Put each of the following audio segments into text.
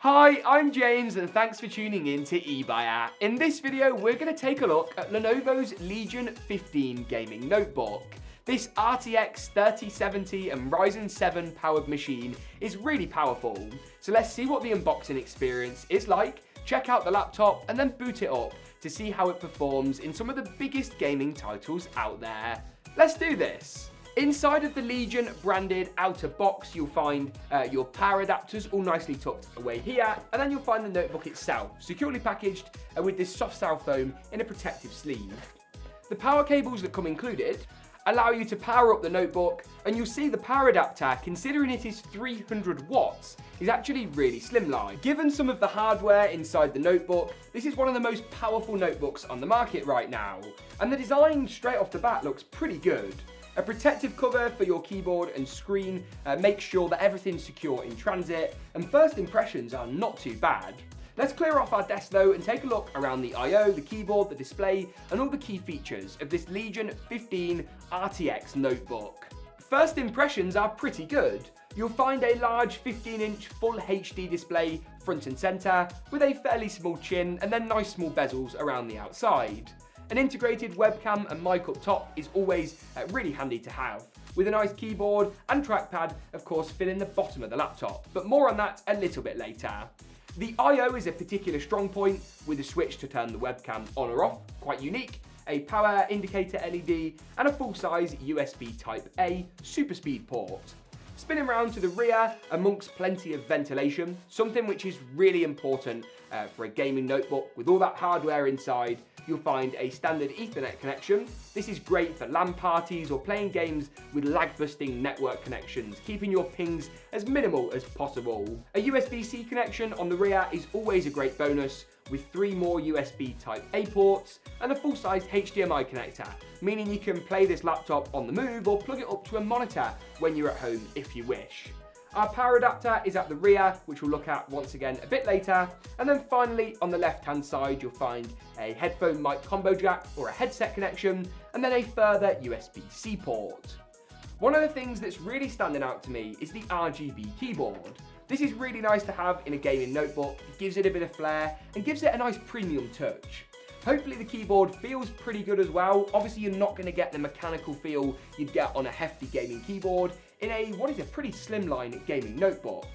Hi, I'm James and thanks for tuning in to eBuyer. In this video, we're going to take a look at Lenovo's Legion 15 gaming notebook. This RTX 3070 and Ryzen 7 powered machine is really powerful. So let's see what the unboxing experience is like, check out the laptop and then boot it up to see how it performs in some of the biggest gaming titles out there. Let's do this. Inside of the Legion branded outer box, you'll find your power adapters all nicely tucked away here, and then you'll find the notebook itself, securely packaged with this soft cell foam in a protective sleeve. The power cables that come included allow you to power up the notebook, and you'll see the power adapter, considering it is 300 watts, is actually really slimline. Given some of the hardware inside the notebook, this is one of the most powerful notebooks on the market right now, and the design straight off the bat looks pretty good. A protective cover for your keyboard and screen makes sure that everything's secure in transit, and first impressions are not too bad. Let's clear off our desk though and take a look around the I/O, the keyboard, the display, and all the key features of this Legion 15 RTX notebook. First impressions are pretty good. You'll find a large 15-inch full HD display front and center with a fairly small chin and then nice small bezels around the outside. An integrated webcam and mic up top is always really handy to have, with a nice keyboard and trackpad, of course, filling the bottom of the laptop, but more on that a little bit later. The I/O is a particular strong point, with a switch to turn the webcam on or off, quite unique, a power indicator LED, and a full-size USB Type-A super speed port. Spinning round to the rear, amongst plenty of ventilation, something which is really important for a gaming notebook with all that hardware inside. You'll find a standard Ethernet connection. This is great for LAN parties or playing games with lag-busting network connections, keeping your pings as minimal as possible. A USB-C connection on the rear is always a great bonus, with 3 more USB Type-A ports and a full-size HDMI connector, meaning you can play this laptop on the move or plug it up to a monitor when you're at home if you wish. Our power adapter is at the rear, which we'll look at once again a bit later. And then finally, on the left-hand side, you'll find a headphone mic combo jack or a headset connection, and then a further USB-C port. One of the things that's really standing out to me is the RGB keyboard. This is really nice to have in a gaming notebook. It gives it a bit of flair and gives it a nice premium touch. Hopefully the keyboard feels pretty good as well. Obviously you're not going to get the mechanical feel you'd get on a hefty gaming keyboard in what is a pretty slimline gaming notebook.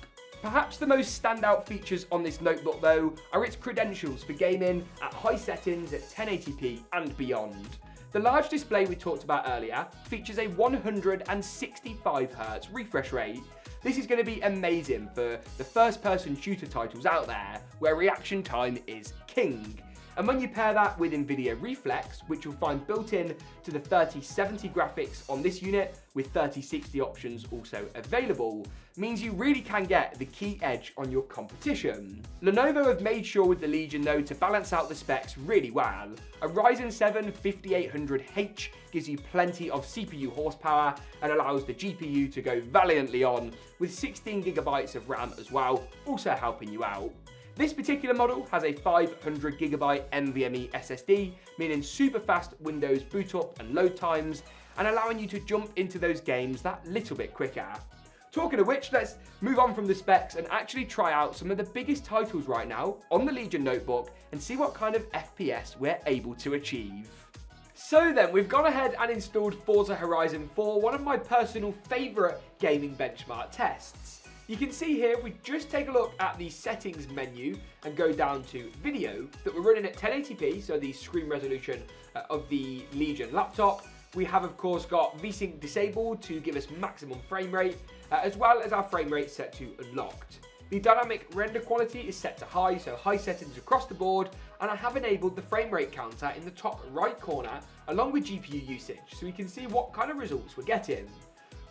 Perhaps the most standout features on this notebook though are its credentials for gaming at high settings at 1080p and beyond. The large display we talked about earlier features a 165Hz refresh rate. This is going to be amazing for the first-person shooter titles out there where reaction time is king. And when you pair that with NVIDIA Reflex, which you'll find built in to the 3070 graphics on this unit, with 3060 options also available, means you really can get the key edge on your competition. Lenovo have made sure with the Legion though to balance out the specs really well. A Ryzen 7 5800H gives you plenty of CPU horsepower and allows the GPU to go valiantly on, with 16GB of RAM as well, also helping you out. This particular model has a 500GB NVMe SSD, meaning super fast Windows boot up and load times, and allowing you to jump into those games that little bit quicker. Talking of which, let's move on from the specs and actually try out some of the biggest titles right now on the Legion notebook and see what kind of FPS we're able to achieve. So then, we've gone ahead and installed Forza Horizon 4, one of my personal favourite gaming benchmark tests. You can see here, if we just take a look at the settings menu and go down to video, that we're running at 1080p, so the screen resolution of the Legion laptop. We have, of course, got VSync disabled to give us maximum frame rate, as well as our frame rate set to unlocked. The dynamic render quality is set to high, so high settings across the board, and I have enabled the frame rate counter in the top right corner, along with GPU usage, so we can see what kind of results we're getting.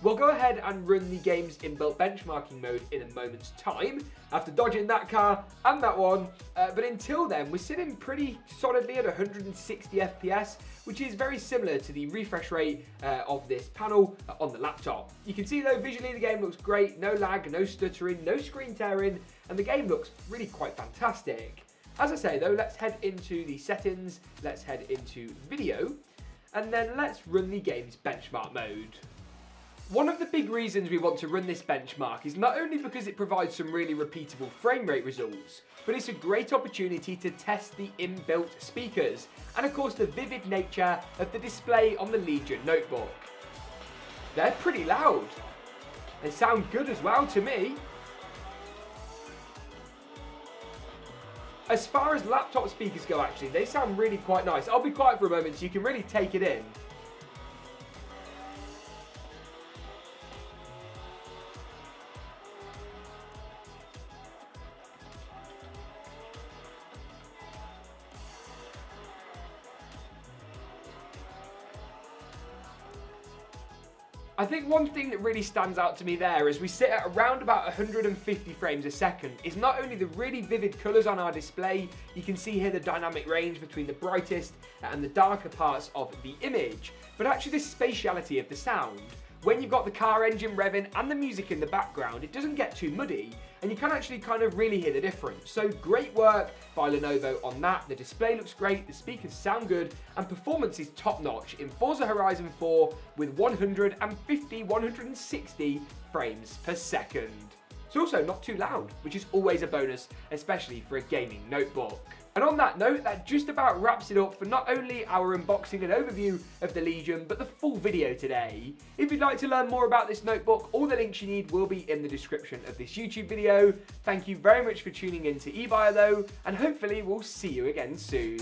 We'll go ahead and run the game's inbuilt benchmarking mode in a moment's time, after dodging that car and that one, but until then we're sitting pretty solidly at 160 FPS, which is very similar to the refresh rate of this panel on the laptop. You can see though visually the game looks great, no lag, no stuttering, no screen tearing, and the game looks really quite fantastic. As I say though, let's head into the settings, let's head into video, and then let's run the game's benchmark mode. One of the big reasons we want to run this benchmark is not only because it provides some really repeatable frame rate results, but it's a great opportunity to test the inbuilt speakers, and of course the vivid nature of the display on the Legion notebook. They're pretty loud. They sound good as well to me. As far as laptop speakers go actually, they sound really quite nice. I'll be quiet for a moment so you can really take it in. I think one thing that really stands out to me there as we sit at around about 150 frames a second is not only the really vivid colours on our display, you can see here the dynamic range between the brightest and the darker parts of the image, but actually the spatiality of the sound. When you've got the car engine revving and the music in the background, it doesn't get too muddy, and you can actually kind of really hear the difference. So great work by Lenovo on that. The display looks great, the speakers sound good, and performance is top notch in Forza Horizon 4 with 160 frames per second. It's also not too loud, which is always a bonus, especially for a gaming notebook. And on that note, that just about wraps it up for not only our unboxing and overview of the Legion, but the full video today. If you'd like to learn more about this notebook, all the links you need will be in the description of this YouTube video. Thank you very much for tuning in to eBuyer though, and hopefully we'll see you again soon.